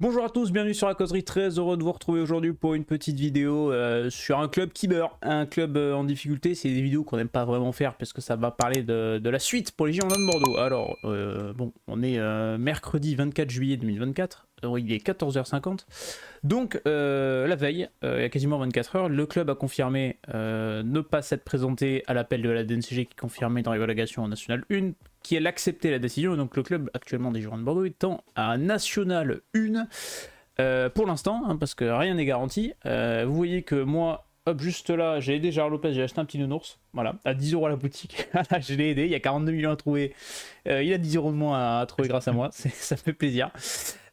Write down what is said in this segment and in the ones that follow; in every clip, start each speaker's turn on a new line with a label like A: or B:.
A: Bonjour à tous, bienvenue sur la causerie, très heureux de vous retrouver aujourd'hui pour une petite vidéo sur un club qui meurt, un club en difficulté. C'est des vidéos qu'on n'aime pas vraiment faire parce que ça va parler de la suite pour les Girondins de Bordeaux. Alors, bon, on est mercredi 24 juillet 2024, il est 14h50. Donc, la veille, il y a quasiment 24 heures, le club a confirmé ne pas s'être présenté à l'appel de la DNCG qui confirmait dans les relégations en National 1, qui elle accepté la décision. Donc le club actuellement des Girondins de Bordeaux étant à National 1 pour l'instant, hein, parce que rien n'est garanti. Vous voyez que moi, hop, juste là, j'ai aidé Gérard Lopez, j'ai acheté un petit nounours, voilà, à 10 € à la boutique. Je l'ai aidé, il y a 42 millions à trouver. Il a 10 € de moins à trouver grâce à moi, ça me fait plaisir.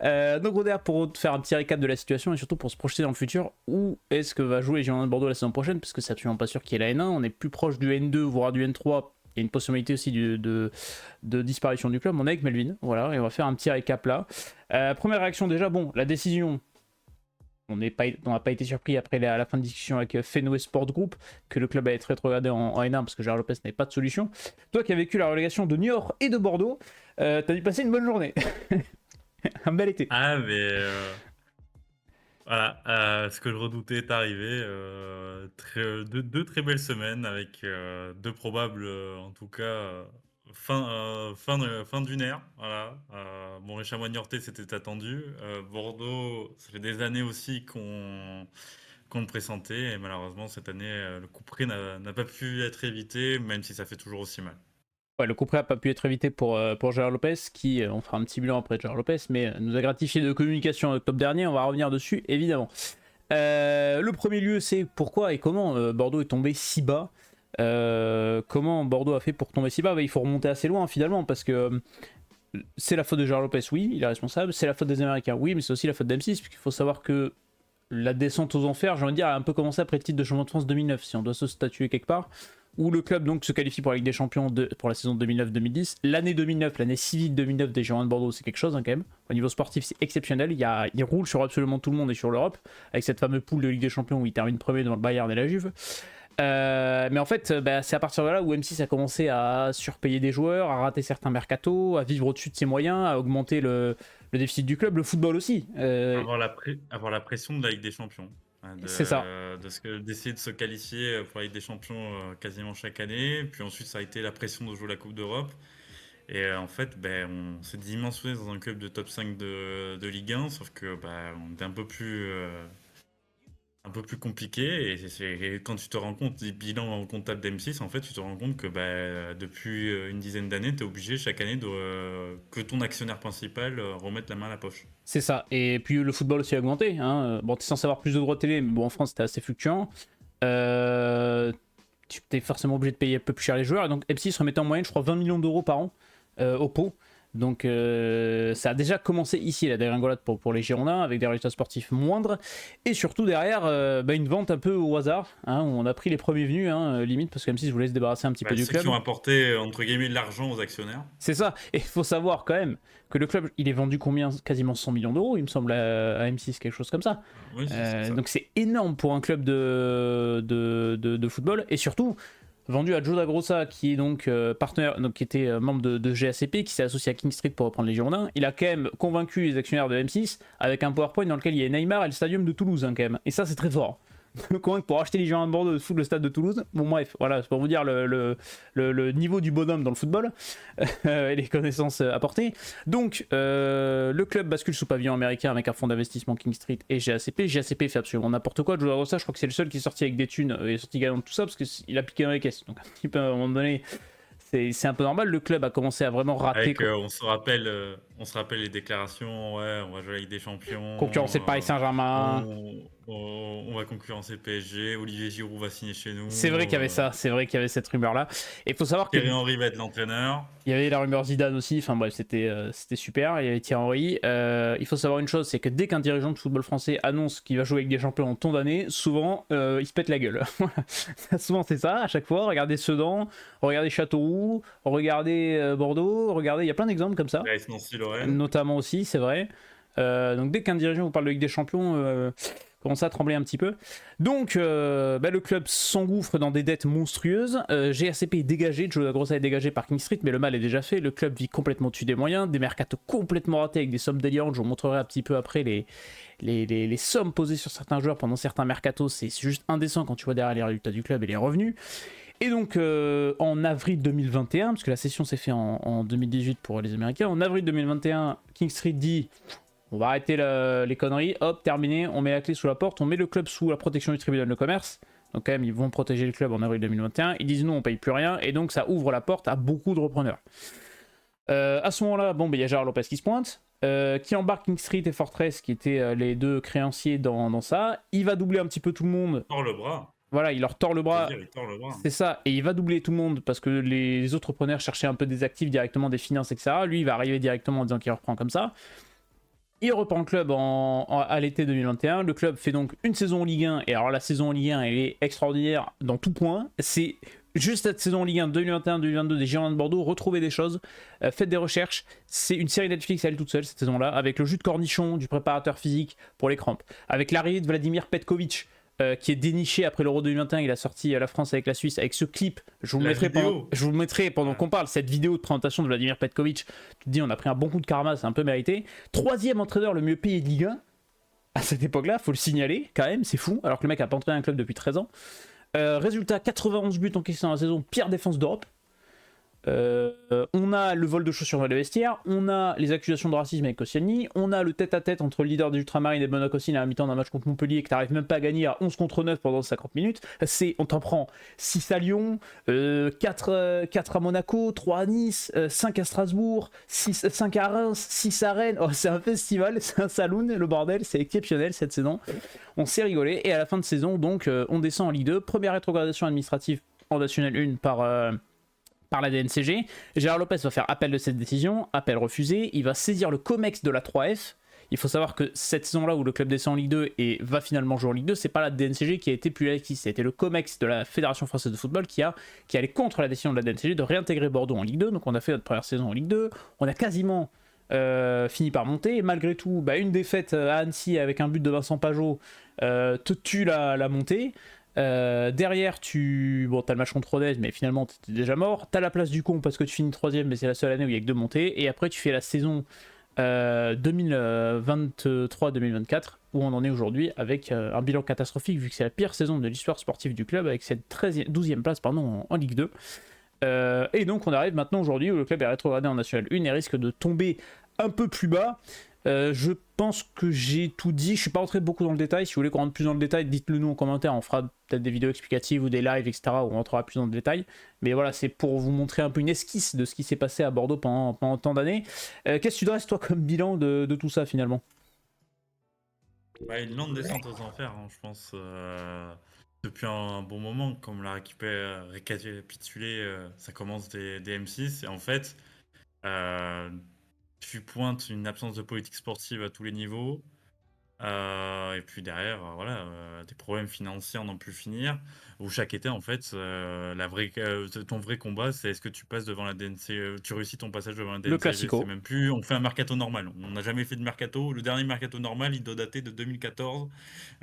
A: Donc on est là pour faire un petit récap de la situation et surtout pour se projeter dans le futur. Où est-ce que va jouer les Girondins de Bordeaux la saison prochaine, parce que c'est absolument pas sûr qu'il y ait la N1, on est plus proche du N2 voire du N3. Il y a une possibilité aussi de disparition du club. On est avec Melvin, voilà, et on va faire un petit récap là. Première réaction déjà, bon, la décision, on n'a pas été surpris après la fin de discussion avec Fenway Sport Group, que le club allait être rétrogradé en N1 parce que Gérard Lopez n'avait pas de solution. Toi qui as vécu la relégation de Niort et de Bordeaux, t'as dû passer une bonne journée. Un bel été.
B: Ah mais voilà, ce que je redoutais est arrivé, deux très belles semaines avec, 2 probables, en tout cas, fin d'une ère, voilà. Bon, les Chamois niortais, c'était attendu. Bordeaux, ça fait des années aussi qu'on le pressentait et malheureusement cette année, le couperet n'a pas pu être évité, même si ça fait toujours aussi mal.
A: Ouais, le coup près n'a pas pu être évité pour Gérard Lopez, qui, on fera un petit bilan après de Gérard Lopez, mais nous a gratifié de communication en octobre dernier, on va revenir dessus évidemment. Le premier lieu, c'est pourquoi et comment Bordeaux est tombé si bas. Comment Bordeaux a fait pour tomber si bas. Il faut remonter assez loin finalement, parce que c'est la faute de Gérard Lopez, oui, il est responsable, c'est la faute des Américains, oui, mais c'est aussi la faute d'M6, puisqu'il faut savoir que la descente aux enfers, j'ai envie de dire, a un peu commencé après le titre de champion de France 2009, si on doit se statuer quelque part, où le club donc se qualifie pour la Ligue des Champions pour la saison 2009-2010. L'année 2009, l'année civile 2009 des Girondins de Bordeaux, c'est quelque chose hein, quand même. Au niveau sportif, c'est exceptionnel. Il roule sur absolument tout le monde et sur l'Europe, avec cette fameuse poule de Ligue des Champions où il termine premier devant le Bayern et la Juve. Mais en fait, c'est à partir de là où M6 a commencé à surpayer des joueurs, à rater certains mercatos, à vivre au-dessus de ses moyens, à augmenter le déficit du club, le football aussi.
B: Avoir la pression de la Ligue des Champions, hein,
A: C'est ça.
B: d'essayer de se qualifier pour la Ligue des Champions quasiment chaque année. Puis ensuite, ça a été la pression de jouer la Coupe d'Europe. Et en fait, on s'est dimensionné dans un club de top 5 de Ligue 1, sauf que on était un peu plus compliqué. Et quand tu te rends compte des bilans comptables d'M6, en fait, tu te rends compte que depuis une dizaine d'années, tu es obligé chaque année que ton actionnaire principal remette la main à la poche.
A: C'est ça. Et puis le football aussi a augmenté. Hein. Bon, t'es censé avoir plus de droits télé, mais bon, en France, c'était assez fluctuant. Tu es forcément obligé de payer un peu plus cher les joueurs. Et donc, M6 remettait en moyenne, je crois, 20 millions d'euros par an au pot. Donc, ça a déjà commencé ici, la dégringolade pour les Girondins, avec des résultats sportifs moindres. Et surtout, derrière, une vente un peu au hasard, hein, où on a pris les premiers venus, hein, limite, parce que M6 voulait se débarrasser un petit peu du
B: Ceux
A: club.
B: qui ont apporté, entre guillemets, de l'argent aux actionnaires.
A: C'est ça. Et il faut savoir quand même que le club, il est vendu combien? Quasiment 100 millions d'euros, il me semble, à M6, quelque chose comme ça.
B: Oui, c'est ça.
A: Donc c'est énorme pour un club de football. Et surtout, vendu à Joe Dagrossa, qui est donc partenaire, donc qui était membre de GACP, qui s'est associé à King Street pour reprendre les Girondins. Il a quand même convaincu les actionnaires de M6 avec un PowerPoint dans lequel il y a Neymar et le stadium de Toulouse, hein, quand même. Et ça, c'est très fort. Le convaincre pour acheter les Girondins de Bordeaux de foutre le stade de Toulouse. Bon bref, voilà, c'est pour vous dire le niveau du bonhomme dans le football et les connaissances apportées. Donc le club bascule sous pavillon américain avec un fonds d'investissement King Street et GACP. GACP fait absolument n'importe quoi. Joe Rossa, je crois que c'est le seul qui est sorti avec des thunes et est sorti gagnant de tout ça parce qu'il a piqué dans les caisses. Donc un petit peu à un moment donné, c'est un peu normal. Le club a commencé à vraiment rater.
B: Avec, on se rappelle les déclarations, ouais, on va jouer avec des champions,
A: Concurrencer le Paris Saint-Germain.
B: on va concurrencer le PSG, Olivier Giroud va signer chez nous.
A: C'est vrai qu'il y avait ça, c'est vrai qu'il y avait cette rumeur-là. Et il faut savoir que
B: Thierry Henry va être l'entraîneur.
A: il y avait la rumeur Zidane aussi, enfin bref, c'était super. Il y avait Thierry Henry. Il faut savoir une chose, c'est que dès qu'un dirigeant de football français annonce qu'il va jouer avec des champions en ton d'année, souvent il se pète la gueule. Souvent c'est ça, à chaque fois. Regardez Sedan, regardez Châteauroux, regardez Bordeaux, regardez, il y a plein d'exemples comme ça.
B: Nancy Lorraine.
A: Notamment aussi, c'est vrai. Donc dès qu'un dirigeant vous parle de Ligue des Champions, commence à trembler un petit peu. Donc le club s'engouffre dans des dettes monstrueuses. GRCP est dégagé, Joe Dagrosa est dégagé par King Street, mais le mal est déjà fait. Le club vit complètement au-dessus des moyens, des mercatos complètement ratés avec des sommes délirantes. Je vous montrerai un petit peu après les sommes posées sur certains joueurs pendant certains mercatos. C'est juste indécent quand tu vois derrière les résultats du club et les revenus. Et donc en avril 2021, parce que la session s'est faite en 2018 pour les Américains, en avril 2021, King Street dit on va arrêter les conneries, hop, terminé, on met la clé sous la porte, on met le club sous la protection du tribunal de commerce. Donc quand même, ils vont protéger le club en avril 2021. Ils disent non, on paye plus rien, et donc ça ouvre la porte à beaucoup de repreneurs. À ce moment-là, bon, y a Gérard Lopez qui se pointe, qui embarque King Street et Fortress, qui étaient les deux créanciers dans ça. Il va doubler un petit peu tout le monde.
B: Tord le bras.
A: Voilà, il leur tord le bras.
B: bras.
A: C'est ça, et il va doubler tout le monde parce que les autres repreneurs cherchaient un peu des actifs directement, des finances, etc. Lui, il va arriver directement en disant qu'il reprend comme ça. Il reprend le club à l'été 2021. Le club fait donc une saison en Ligue 1. Et alors la saison en Ligue 1, elle est extraordinaire dans tout point. C'est juste cette saison en Ligue 1 2021-2022 des Girondins de Bordeaux. Retrouvez des choses, faites des recherches. C'est une série Netflix à elle toute seule cette saison-là, avec le jus de cornichon du préparateur physique pour les crampes, avec l'arrivée de Vladimir Petkovic, qui est déniché après l'Euro 2021. Il a sorti la France avec la Suisse avec ce clip. Je vous le mettrai pendant qu'on parle, cette vidéo de présentation de Vladimir Petkovic. Tu te dis, on a pris un bon coup de karma, c'est un peu mérité. 3e entraîneur le mieux payé de Ligue 1 à cette époque-là, faut le signaler quand même, c'est fou, alors que le mec a pas entraîné un club depuis 13 ans. Résultat, 91 buts encaissés dans la saison, pire défense d'Europe. On a le vol de chaussures dans les vestiaires, on a les accusations de racisme avec Koscielny, on a le tête-à-tête entre le leader des Ultramarines et Benoît Costil à la mi-temps d'un match contre Montpellier que t'arrives même pas à gagner à 11 contre 9 pendant 50 minutes. On t'en prend 6 à Lyon, 4 à Monaco, 3 à Nice, 5 à Strasbourg, 5 à Reims, 6 à Rennes. Oh, c'est un festival, c'est un saloon, le bordel, c'est exceptionnel cette saison. On s'est rigolé, et à la fin de saison, donc, on descend en Ligue 2. Première rétrogradation administrative en National 1 par la DNCG. Gérard Lopez va faire appel de cette décision, appel refusé, il va saisir le COMEX de la 3F. Il faut savoir que cette saison-là où le club descend en Ligue 2 et va finalement jouer en Ligue 2, c'est pas la DNCG qui a été plus laxiste, c'était le COMEX de la Fédération Française de Football qui allait contre la décision de la DNCG de réintégrer Bordeaux en Ligue 2. Donc on a fait notre première saison en Ligue 2, on a quasiment fini par monter, et malgré tout, une défaite à Annecy avec un but de Vincent Pajot te tue la montée. Derrière, t'as le match contre Rodez, mais finalement t'étais déjà mort. T'as la place du con parce que tu finis 3ème, mais c'est la seule année où il y a que 2 montées. Et après, tu fais la saison 2023-2024, où on en est aujourd'hui avec un bilan catastrophique, vu que c'est la pire saison de l'histoire sportive du club, avec cette 12e place en Ligue 2. Et donc, on arrive maintenant aujourd'hui où le club est rétrogradé en National 1 et risque de tomber un peu plus bas. Je pense que j'ai tout dit, je suis pas rentré beaucoup dans le détail. Si vous voulez qu'on rentre plus dans le détail, dites-le nous en commentaire, on fera peut-être des vidéos explicatives ou des lives, etc., où on rentrera plus dans le détail. Mais voilà, c'est pour vous montrer un peu une esquisse de ce qui s'est passé à Bordeaux pendant tant d'années. Qu'est-ce que tu dresses toi comme bilan de tout ça finalement?
B: Une lente descente aux enfers, hein, je pense, depuis un bon moment. Comme l'a récapitulé, ça commence des M6, et en fait, tu pointes une absence de politique sportive à tous les niveaux. Et puis derrière, des problèmes financiers à n'en plus finir, où chaque été, en fait, ton vrai combat, c'est est-ce que tu passes devant la DNC, tu réussis ton passage devant la DNCG.
A: Le classico.
B: C'est même plus, on fait un mercato normal. On n'a jamais fait de mercato. Le dernier mercato normal, il doit dater de 2014.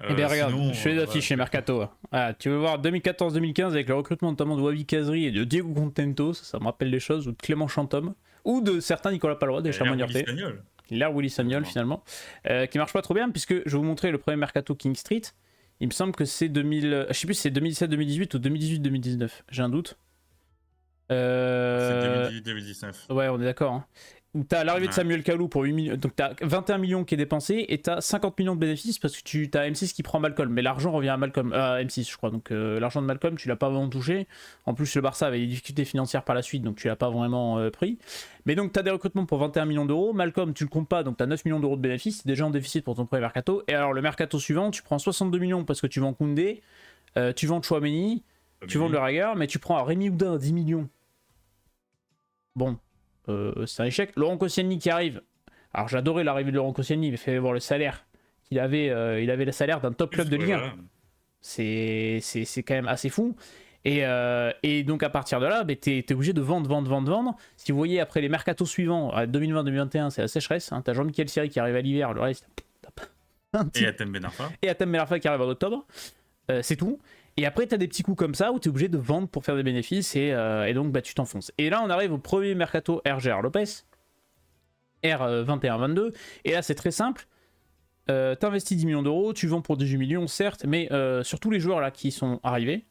A: Eh bien regarde,
B: sinon,
A: je fais les affiches chez Mercato. Ah, tu veux voir 2014-2015 avec le recrutement notamment de Wabi Kazri et de Diego Contento, ça me rappelle des choses, ou de Clément Chantôme, ou de certains Nicolas Palois, des Chamois Niortais. L'air Willy Samuel finalement, qui marche pas trop bien, puisque je vais vous montrer le premier mercato King Street. Il me semble que c'est je sais plus si c'est 2017-2018 ou 2018-2019, j'ai un doute.
B: C'est 2018-2019.
A: Ouais, on est d'accord. Hein. T'as l'arrivée de Samuel Kalou pour 8 millions, donc t'as 21 millions qui est dépensé et t'as 50 millions de bénéfices parce que t'as M6 qui prend Malcolm, mais l'argent revient à Malcolm, M6 je crois, donc l'argent de Malcolm tu l'as pas vraiment touché. En plus le Barça avait des difficultés financières par la suite, donc tu l'as pas vraiment pris. Mais donc t'as des recrutements pour 21 millions d'euros, Malcolm tu le comptes pas, donc t'as 9 millions d'euros de bénéfices, c'est déjà en déficit pour ton premier mercato. Et alors le mercato suivant, tu prends 62 millions parce que tu vends Koundé, tu vends Chouameni, tu vends Le Raguer, mais tu prends Rémi Houdin à 10 millions. Bon. C'est un échec. Laurent Koscielny qui arrive. Alors j'adorais l'arrivée de Laurent Koscielny, il fait voir le salaire qu'il avait. Il avait le salaire d'un top club de Ligue 1. C'est quand même assez fou. Et donc à partir de là, bah, tu es obligé de vendre. Si vous voyez après les mercatos suivants, à 2020-2021, c'est la sécheresse. Hein, tu as Jean-Michel Seri qui arrive à l'hiver, le reste, t'as pas un
B: Et
A: petit.
B: Atem Ben Arfa.
A: Et Atem Ben Arfa qui arrive en octobre. C'est tout. Et après, tu as des petits coups comme ça où tu es obligé de vendre pour faire des bénéfices et donc bah, tu t'enfonces. Et là, on arrive au premier mercato RGR Lopez, R21-22. Et là, c'est très simple. T'investis 10 millions d'euros, tu vends pour 18 millions, certes, mais sur tous les joueurs là qui sont arrivés,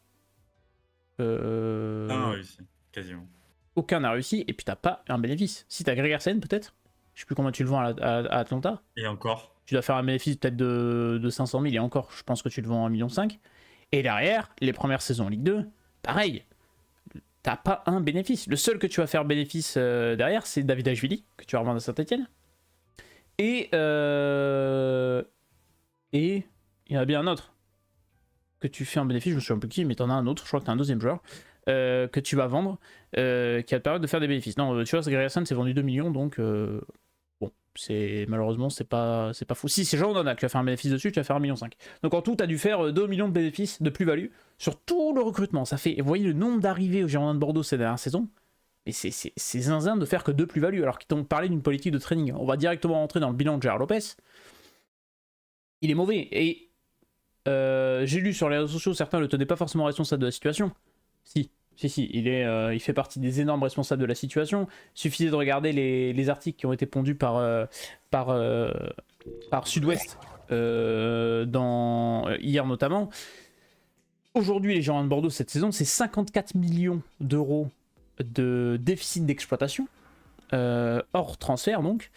B: Ah oui, si, quasiment.
A: aucun n'a réussi et puis t'as pas un bénéfice. Si t'as Gregersen, peut-être, je sais plus comment tu le vends à Atlanta,
B: Et encore.
A: tu dois faire un bénéfice peut-être de 500 000 et encore, je pense que tu le vends à 1,5 million. Et derrière, les premières saisons en Ligue 2, pareil, t'as pas un bénéfice. Le seul que tu vas faire bénéfice derrière, c'est David Ashvili, que tu vas revendre à Saint-Etienne. Et il y en a bien un autre que tu fais un bénéfice, je me souviens plus qui, mais t'en as un autre, je crois que t'as un deuxième joueur que tu vas vendre qui va te permettre de faire des bénéfices. Non, tu vois, Gregersen c'est vendu 2 millions, donc bon, malheureusement c'est pas fou. Si c'est Jean Onana qui va faire un bénéfice dessus, tu vas faire 1,5 million. Donc en tout, tu as dû faire 2 millions de bénéfices de plus-value sur tout le recrutement. Ça fait, vous voyez le nombre d'arrivées au Girondins de Bordeaux ces dernières saisons. Mais c'est zinzin de faire que 2 plus-values, alors qu'ils t'ont parlé d'une politique de training. On va directement rentrer dans le bilan de Gérard Lopez. Il est mauvais. Et j'ai lu sur les réseaux sociaux, certains ne le tenaient pas forcément responsable de la situation. Si, il fait partie des énormes responsables de la situation. Il suffisait de regarder les articles qui ont été pondus par Sud-Ouest hier notamment. Aujourd'hui, les Girondins de Bordeaux, cette saison, c'est 54 millions d'euros de déficit d'exploitation, hors transfert donc.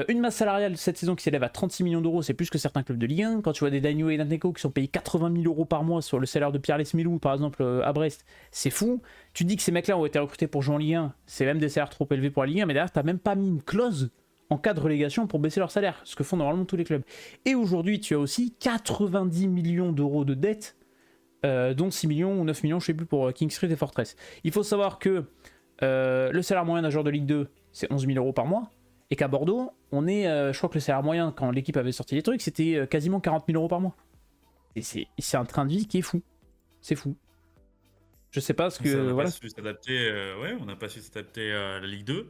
A: Une masse salariale cette saison qui s'élève à 36 millions d'euros, c'est plus que certains clubs de Ligue 1. Quand tu vois des Dagno et Nateko qui sont payés 80 000 euros par mois sur le salaire de Pierre Lesmelou, par exemple, à Brest, c'est fou. Tu dis que ces mecs-là ont été recrutés pour jouer en Ligue 1, c'est même des salaires trop élevés pour la Ligue 1, mais derrière, t'as même pas mis une clause en cas de relégation pour baisser leur salaire, ce que font normalement tous les clubs. Et aujourd'hui, tu as aussi 90 millions d'euros de dettes, dont 6 millions ou 9 millions, je sais plus, pour King Street et Fortress. Il faut savoir que le salaire moyen d'un joueur de Ligue 2, c'est 11 000 euros par mois. Et qu'à Bordeaux, on est, je crois que le salaire moyen, quand l'équipe avait sorti les trucs, c'était quasiment 40 000 euros par mois. Et c'est un train de vie qui est fou. C'est fou. Je sais pas ce que.
B: On n'a
A: Voilà.
B: pas su s'adapter, on n'a pas su s'adapter à la Ligue 2.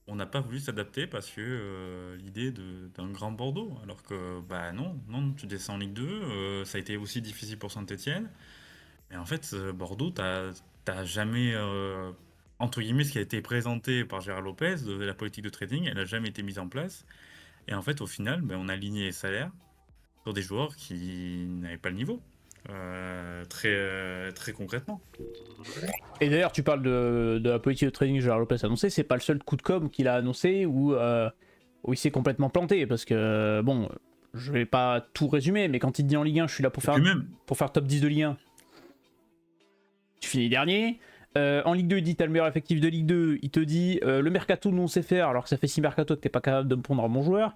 B: On n'a pas voulu s'adapter parce que l'idée d'un grand Bordeaux. Alors que, bah non, tu descends en Ligue 2. Ça a été aussi difficile pour Saint-Etienne. Mais en fait, Bordeaux, t'as jamais, entre guillemets, ce qui a été présenté par Gérard Lopez, de la politique de trading, elle n'a jamais été mise en place. Et en fait, au final, ben, on a aligné les salaires sur des joueurs qui n'avaient pas le niveau. Très concrètement.
A: Et d'ailleurs, tu parles de la politique de trading que Gérard Lopez a annoncé. C'est pas le seul coup de com qu'il a annoncé où il s'est complètement planté. Parce que, bon, je vais pas tout résumer, mais quand il te dit en Ligue 1, je suis là pour faire top 10 de Ligue 1, tu finis dernier. En Ligue 2, il dit t'as le meilleur effectif de Ligue 2. Il te dit le mercato, nous on sait faire, alors que ça fait 6 mercato que t'es pas capable de me prendre un bon joueur.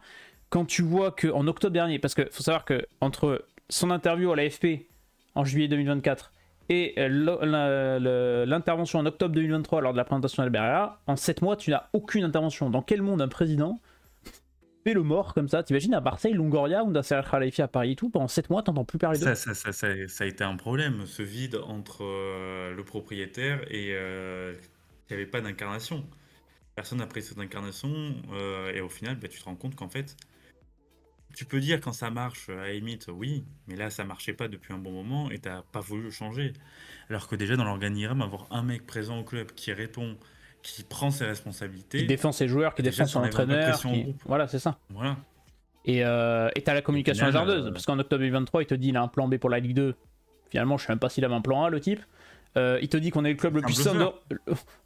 A: Quand tu vois qu'en octobre dernier, parce qu'il faut savoir que entre son interview à l'AFP en juillet 2024 et l'intervention en octobre 2023 lors de la présentation d'Alberia, en 7 mois, tu n'as aucune intervention. Dans quel monde un président fait le mort comme ça? T'imagines à Marseille, Longoria ou Nasser Khalifi à Paris et tout, pendant 7 mois, t'entends plus parler d'eux?
B: Ça a été un problème, ce vide entre le propriétaire et qu'il n'y avait pas d'incarnation. Personne n'a pris cette incarnation et au final, bah, tu te rends compte qu'en fait, tu peux dire quand ça marche, à la limite, oui, mais là, ça marchait pas depuis un bon moment et t'as pas voulu le changer. Alors que déjà, dans l'organigramme, avoir un mec présent au club qui répond, qui prend ses
A: Qui
B: responsabilités,
A: défend ses joueurs, qui
B: déjà,
A: défend
B: ça
A: son
B: enlève un peu de
A: entraîneur.
B: pression au groupe.
A: Voilà, c'est ça.
B: Voilà.
A: Et t'as la communication
B: Au final,
A: hasardeuse, parce qu'en octobre 2023, il te dit il a un plan B pour la Ligue 2. Finalement, je sais même pas s'il avait un plan A, le type. Il te dit qu'on est le club le plus sain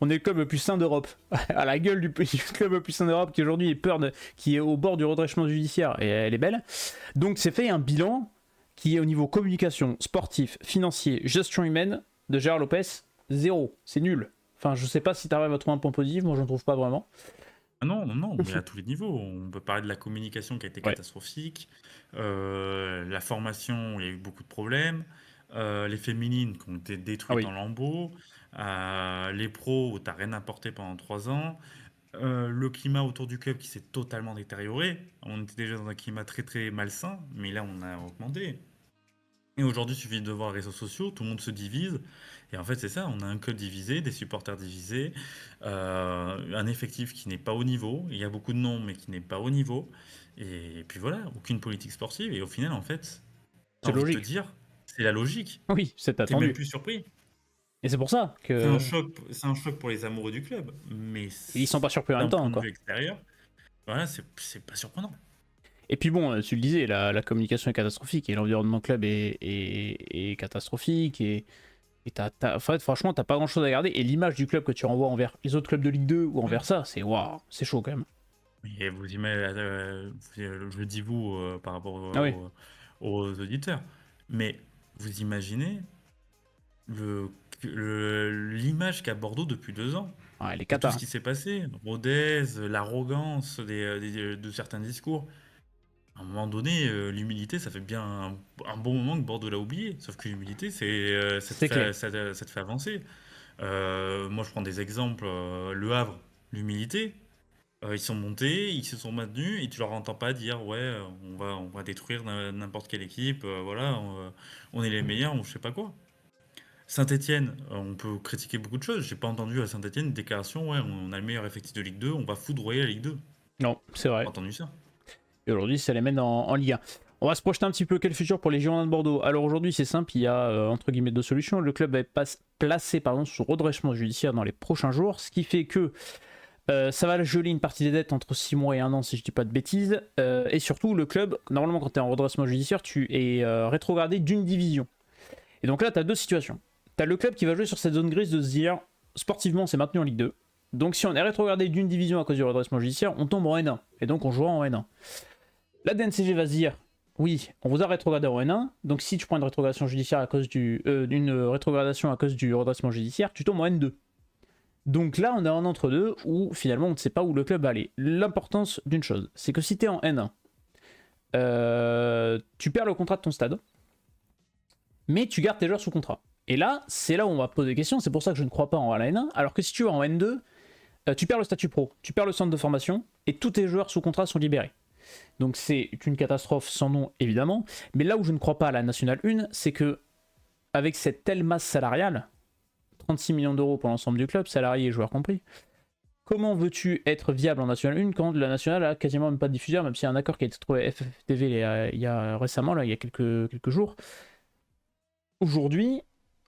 A: on est le club le plus sain d'Europe. À la gueule du club le plus sain d'Europe qui aujourd'hui qui est au bord du redressement judiciaire, et elle est belle. Donc c'est fait un bilan qui est au niveau communication, sportif, financier, gestion humaine de Gérard Lopez, 0. C'est nul. Enfin, je sais pas si t'arrives à trouver un point positif, moi j'en trouve pas vraiment.
B: Ah non, mais à tous les niveaux. On peut parler de la communication qui a été
A: Ouais.
B: catastrophique, la formation, il y a eu beaucoup de problèmes, les féminines qui ont été détruites en lambeaux, les pros où t'as rien apporté pendant 3 ans, le climat autour du club qui s'est totalement détérioré. On était déjà dans un climat très très malsain, mais là on a augmenté. Et aujourd'hui, il suffit de voir les réseaux sociaux, tout le monde se divise. Et en fait, c'est ça, on a un club divisé, des supporters divisés, un effectif qui n'est pas au niveau. Il y a beaucoup de noms, mais qui n'est pas au niveau. Et puis voilà, aucune politique sportive. Et au final, en fait, j'ai
A: C'est
B: envie de te
A: logique.
B: dire, c'est la logique.
A: Oui, c'est
B: T'es même
A: attendu.
B: plus surpris.
A: Et c'est pour ça
B: C'est un
A: que
B: choc, c'est un choc pour les amoureux du club. Mais
A: ils sont pas surpris en même
B: d'un
A: temps,
B: point de
A: quoi.
B: vue extérieur, voilà, c'est pas surprenant.
A: Et puis bon, tu le disais, la communication est catastrophique et l'environnement club est catastrophique et en fait, franchement, t'as pas grand chose à garder. Et l'image du club que tu renvoies envers les autres clubs de Ligue 2 ou
B: Ouais.
A: envers ça, c'est waouh, c'est chaud quand même.
B: Et vous imaginez, je dis vous par rapport
A: Ah oui,
B: aux auditeurs, mais vous imaginez le, l'image qu'a Bordeaux depuis 2 ans,
A: ouais, les
B: de tout
A: Qatar.
B: ce qui s'est passé, Rodez, l'arrogance de certains discours. À un moment donné, l'humilité, ça fait bien un bon moment que Bordeaux l'a oublié. Sauf que l'humilité,
A: C'est clair.
B: ça te fait avancer. Moi, je prends des exemples. Le Havre, l'humilité. Ils sont montés, ils se sont maintenus, et tu leur entends pas dire ouais, on va détruire n'importe quelle équipe, voilà, on est les meilleurs, ou je sais pas quoi. Saint-Étienne, on peut critiquer beaucoup de choses. J'ai pas entendu à Saint-Étienne une déclaration, ouais, on a le meilleur effectif de Ligue 2, on va foudroyer la Ligue 2.
A: Non, c'est
B: Pas
A: vrai.
B: entendu ça.
A: Et aujourd'hui, ça les mène en Ligue 1. On va se projeter un petit peu quel futur pour les Girondins de Bordeaux. Alors aujourd'hui, c'est simple, il y a entre guillemets deux solutions. Le club va être placé sous redressement judiciaire dans les prochains jours, ce qui fait que ça va geler une partie des dettes entre 6 mois et 1 an, si je dis pas de bêtises. Et surtout, le club, normalement, quand tu es en redressement judiciaire, tu es rétrogradé d'une division. Et donc là, tu as deux situations. Tu as le club qui va jouer sur cette zone grise de se dire, sportivement, c'est maintenu en Ligue 2. Donc si on est rétrogradé d'une division à cause du redressement judiciaire, on tombe en N1. Et donc on jouera en N1. La DNCG va se dire, oui, on vous a rétrogradé en N1, donc si tu prends une rétrogradation judiciaire à cause d'une rétrogradation à cause du redressement judiciaire, tu tombes en N2. Donc là, on est en entre-deux où finalement on ne sait pas où le club va aller. L'importance d'une chose, c'est que si tu es en N1, tu perds le contrat de ton stade, mais tu gardes tes joueurs sous contrat. Et là, c'est là où on va poser des questions, c'est pour ça que je ne crois pas en la N1, alors que si tu es en N2, tu perds le statut pro, tu perds le centre de formation, et tous tes joueurs sous contrat sont libérés. Donc c'est une catastrophe sans nom, évidemment, mais là où je ne crois pas à la Nationale 1, c'est que avec cette telle masse salariale, 36 millions d'euros pour l'ensemble du club, salariés et joueurs compris, comment veux-tu être viable en National 1 quand la Nationale a quasiment même pas de diffuseur, même s'il y a un accord qui a été trouvé à FFTV il y a récemment, là, il y a quelques jours. Aujourd'hui,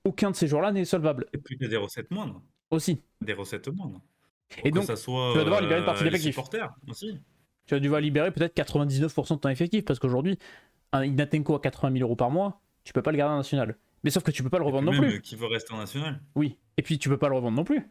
A: aucun de ces jours-là n'est solvable.
B: Et puis il y a des recettes moindres.
A: Aussi.
B: Des recettes moindres.
A: Et
B: Pour que
A: donc,
B: ça soit
A: tu vas devoir libérer une partie de
B: les
A: l'effectif.
B: supporters aussi.
A: Tu vas devoir libérer peut-être 99% de ton effectif, parce qu'aujourd'hui, un Ignatenko à 80 000 euros par mois, tu peux pas le garder en National. Mais sauf que tu peux pas le
B: Et puis
A: revendre non
B: même,
A: plus.
B: qui veut rester en national.
A: Oui. Et puis tu peux pas le revendre non plus.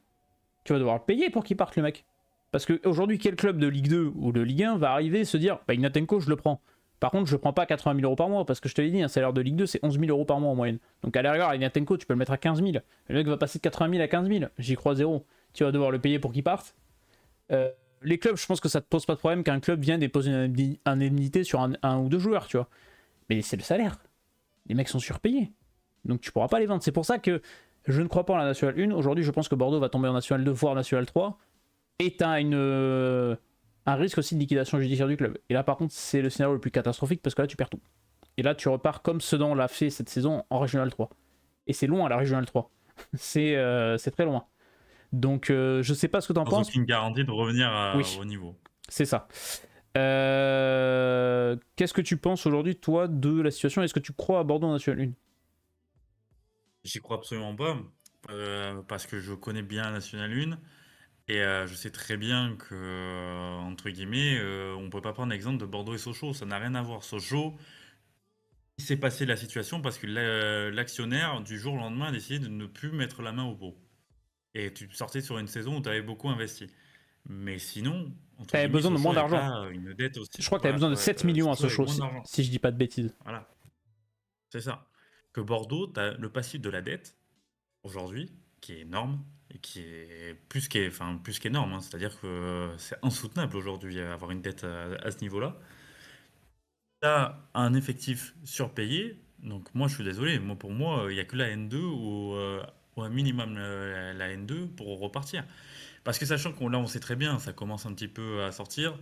A: Tu vas devoir le payer pour qu'il parte, le mec. Parce qu'aujourd'hui, quel club de Ligue 2 ou de Ligue 1 va arriver et se dire, bah Ignatenko, je le prends. Par contre, je le prends pas à 80 000 euros par mois, parce que je te l'ai dit, un salaire de Ligue 2, c'est 11 000 euros par mois en moyenne. Donc à la rigueur, Ignatenko, tu peux le mettre à 15 000. Le mec va passer de 80 000 à 15 000. J'y crois zéro. Tu vas devoir le payer pour qu'il parte. Les clubs, je pense que ça te pose pas de problème qu'un club vienne déposer une indemnité sur un ou deux joueurs, tu vois. Mais c'est le salaire. Les mecs sont surpayés. Donc tu pourras pas les vendre. C'est pour ça que je ne crois pas en la Nationale 1. Aujourd'hui, je pense que Bordeaux va tomber en Nationale 2, voire Nationale 3. Et tu as un risque aussi de liquidation judiciaire du club. Et là, par contre, c'est le scénario le plus catastrophique parce que là, tu perds tout. Et là, tu repars comme Sedan l'a fait cette saison en Régional 3. Et c'est loin, la Régional 3. c'est très loin. Donc, je sais pas ce que tu en
B: Sans
A: penses.
B: aucune garantie de revenir
A: Oui,
B: au niveau.
A: c'est ça. Qu'est-ce que tu penses aujourd'hui, toi, de la situation? Est-ce que tu crois à Bordeaux en National 1?
B: J'y crois absolument pas. Parce que je connais bien la Nationale 1. Et je sais très bien que, entre guillemets, on peut pas prendre l'exemple de Bordeaux et Sochaux. Ça n'a rien à voir. Sochaux, il s'est passé la situation parce que l'actionnaire, du jour au lendemain, a décidé de ne plus mettre la main au pot. Et tu sortais sur une saison où tu avais beaucoup investi. Mais sinon, entre
A: T'avais
B: guillemets,
A: besoin de moins
B: Sochaux n'avait
A: d'argent.
B: pas une dette aussi.
A: Je crois que t'avais
B: Voilà,
A: besoin de
B: ouais,
A: 7 millions à
B: Sochaux avait
A: Sochaux,
B: moins d'argent.
A: si je dis pas de bêtises.
B: Voilà, c'est ça. Que Bordeaux, tu as le passif de la dette, aujourd'hui, qui est énorme, et qui est plus qu'énorme, hein. C'est-à-dire que c'est insoutenable aujourd'hui avoir une dette à ce niveau-là. Tu as un effectif surpayé, donc moi je suis désolé, pour moi, il n'y a que la N2 ou un minimum la N2 pour repartir. Parce que sachant qu'on là on sait très bien, ça commence un petit peu à sortir,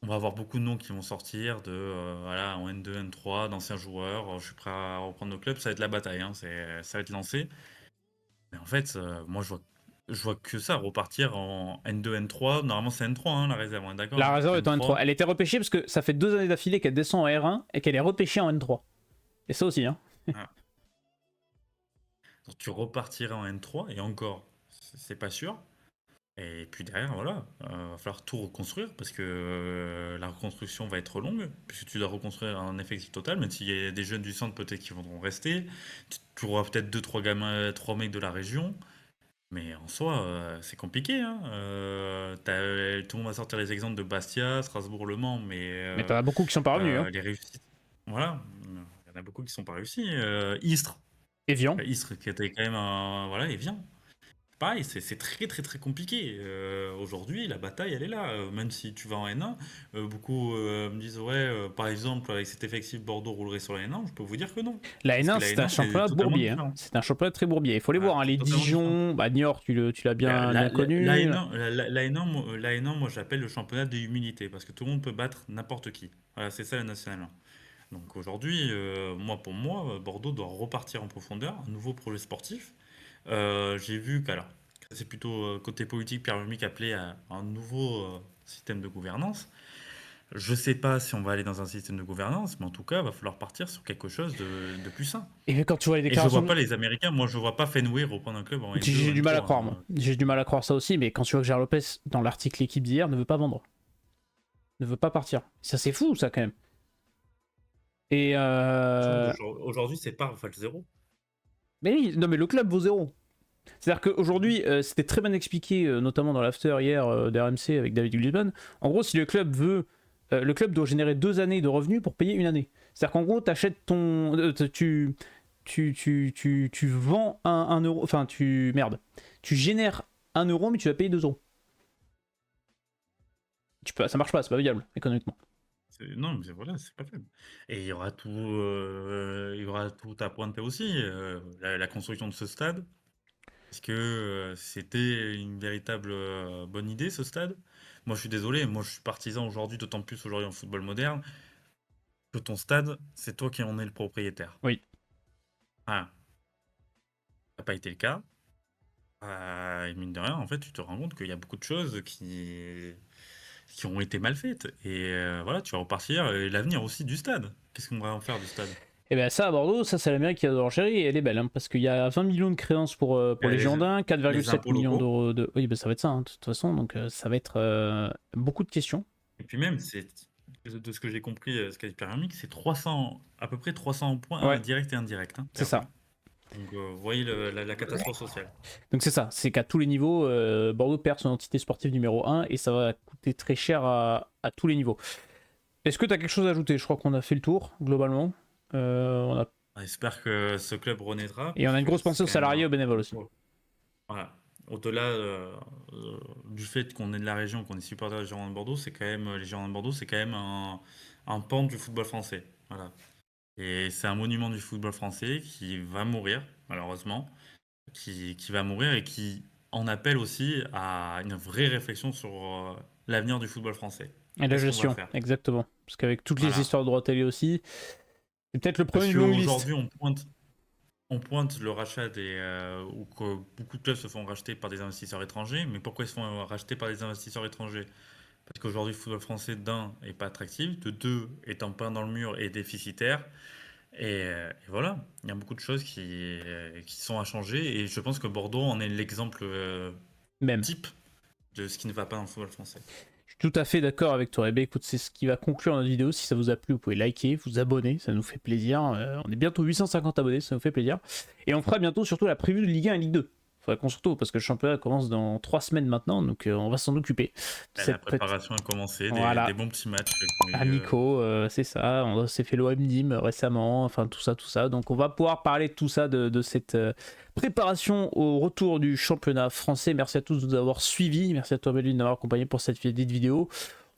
B: on va avoir beaucoup de noms qui vont sortir voilà, en N2, N3, d'anciens joueurs. Je suis prêt à reprendre le club. Ça va être la bataille, hein, ça va être lancé. Mais en fait, moi, je vois que ça, repartir en N2, N3. Normalement, c'est N3, hein, la réserve, on est d'accord?
A: La réserve est en N3.
B: N3.
A: Elle était repêchée parce que ça fait 2 années d'affilée qu'elle descend en R1 et qu'elle est repêchée en N3. Et ça aussi, hein.
B: Ah. Donc, tu repartiras en N3 et encore, c'est pas sûr. Et puis derrière, voilà, va falloir tout reconstruire parce que la reconstruction va être longue, puisque tu dois reconstruire un effectif total, même s'il y a des jeunes du centre peut-être qui vont rester. Tu auras peut-être 2-3 gamins, 3 mecs de la région. Mais en soi, c'est compliqué, hein. Tout le monde va sortir les exemples de Bastia, Strasbourg, Le Mans,
A: Mais t'en as beaucoup qui sont pas revenus, hein.
B: les réussites. Voilà, il y en a beaucoup qui sont pas réussis. Istres,
A: Evian.
B: Istres qui était quand même un. Voilà, et vient. Pareil, c'est très très très compliqué. Aujourd'hui, la bataille, elle est là. Même si tu vas en N1, beaucoup me disent, ouais, par exemple, avec cet effectif, Bordeaux roulerait sur la N1. Je peux vous dire que non.
A: La
B: Parce
A: N1,
B: que la
A: c'est un
B: N1, c'est
A: championnat
B: totalement
A: bourbier, hein.
B: différent.
A: C'est un championnat très bourbier. Il faut les
B: Voilà,
A: voir, hein.
B: c'est
A: Les
B: totalement différent.
A: Dijon, bah, Niort, tu l'as bien connu.
B: La N1, la N1, la N1, moi j'appelle le championnat des humilités parce que tout le monde peut battre n'importe qui. Voilà, c'est ça la nationale 1. Donc aujourd'hui, pour moi, Bordeaux doit repartir en profondeur, un nouveau projet sportif. J'ai vu qu'alors, c'est plutôt côté politique, Pierre Vermic appelait à un nouveau système de gouvernance. Je sais pas si on va aller dans un système de gouvernance, mais en tout cas, il va falloir partir sur quelque chose de plus sain.
A: Et quand tu vois les
B: Et je
A: déclarations.
B: vois pas les Américains, moi je vois pas Fenway reprendre un club en N2
A: J'ai
B: ou
A: du mal à
B: N3,
A: croire, moi. J'ai du mal à croire ça aussi, mais quand tu vois que Gérard Lopez, dans l'article L'équipe d'hier, ne veut pas vendre. Ne veut pas partir. Ça, c'est fou, ça, quand même. Et
B: Aujourd'hui, c'est pas Rafale 0.
A: Mais oui, non, mais le club vaut 0. C'est-à-dire qu'aujourd'hui, c'était très bien expliqué, notamment dans l'after hier d'RMC avec David Glisman. En gros, si le club veut. Le club doit générer 2 années de revenus pour payer une année. C'est-à-dire qu'en gros, t'achètes ton. Tu vends 1 euro. Enfin, merde. Tu génères 1 euro, mais tu vas payer 2 euros. Ça marche pas, c'est pas viable économiquement.
B: Non, mais voilà, c'est pas faible. Et il y aura tout à pointer aussi. La construction de ce stade. Est-ce que c'était une véritable bonne idée, ce stade? Moi, je suis désolé. Moi, je suis partisan aujourd'hui, d'autant plus aujourd'hui en football moderne, que ton stade, c'est toi qui en es le propriétaire.
A: Oui.
B: Ah, ça n'a pas été le cas. Et mine de rien, en fait, tu te rends compte qu'il y a beaucoup de choses qui ont été mal faites. Et voilà, tu vas repartir. Et l'avenir aussi du stade. Qu'est-ce qu'on va en faire du stade?
A: Et bien ça à Bordeaux, ça c'est la mairie qui adore gérer et elle est belle, hein, parce qu'il y a 20 millions de créances pour les Girondins, 4,7 millions
B: locaux.
A: d'euros de... Oui, ben ça va être ça, hein, de toute façon, donc ça va être beaucoup de questions.
B: Et puis même, de ce que j'ai compris, ce qu'a dit Pierre Hermic, c'est 300, à peu près 300 points
A: Ouais.
B: directs et indirects. Hein,
A: C'est ça.
B: Donc vous voyez la catastrophe sociale.
A: Donc c'est ça, c'est qu'à tous les niveaux, Bordeaux perd son entité sportive numéro 1 et ça va coûter très cher à tous les niveaux. Est-ce que tu as quelque chose à ajouter? Je crois qu'on a fait le tour, globalement.
B: J'espère que ce club renaîtra.
A: Et on a une grosse pensée aux salariés et aux bénévoles aussi.
B: Voilà. Au-delà du fait qu'on est de la région, qu'on est supporter des Girondins de Bordeaux, c'est quand même les Girondins de Bordeaux, c'est quand même un pan du football français. Voilà. Et c'est un monument du football français qui va mourir, malheureusement, qui va mourir et qui en appelle aussi à une vraie réflexion sur l'avenir du football français.
A: Et la gestion, exactement. Parce qu'avec toutes les histoires de droit télé aussi, c'est peut-être le premier d'une longue liste.
B: Aujourd'hui, on pointe le rachat ou que beaucoup de clubs se font racheter par des investisseurs étrangers. Mais pourquoi ils se font racheter par des investisseurs étrangers? Parce qu'aujourd'hui, le football français, d'un, est pas attractif, de deux, est en plein dans le mur et déficitaire. Et voilà, il y a beaucoup de choses qui sont à changer. Et je pense que Bordeaux en est l'exemple type de ce qui ne va pas dans le football français.
A: Je suis tout à fait d'accord avec toi. Eh bien, écoute, c'est ce qui va conclure notre vidéo. Si ça vous a plu, vous pouvez liker, vous abonner, ça nous fait plaisir. On est bientôt 850 abonnés, ça nous fait plaisir. Et on fera bientôt surtout la preview de Ligue 1 et Ligue 2. Faudrait qu'on surtout, parce que le championnat commence dans 3 semaines maintenant, donc on va s'en occuper.
B: La préparation a commencé,
A: voilà.
B: Des bons petits matchs.
A: Nico, c'est ça, on s'est fait l'OM Nîmes récemment, enfin tout ça. Donc on va pouvoir parler de tout ça, de cette préparation au retour du championnat français. Merci à tous de nous avoir suivis, merci à toi Melvin d'avoir accompagné pour cette vidéo.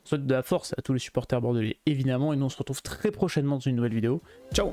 A: On souhaite de la force à tous les supporters bordelais évidemment, et nous on se retrouve très prochainement dans une nouvelle vidéo. Ciao.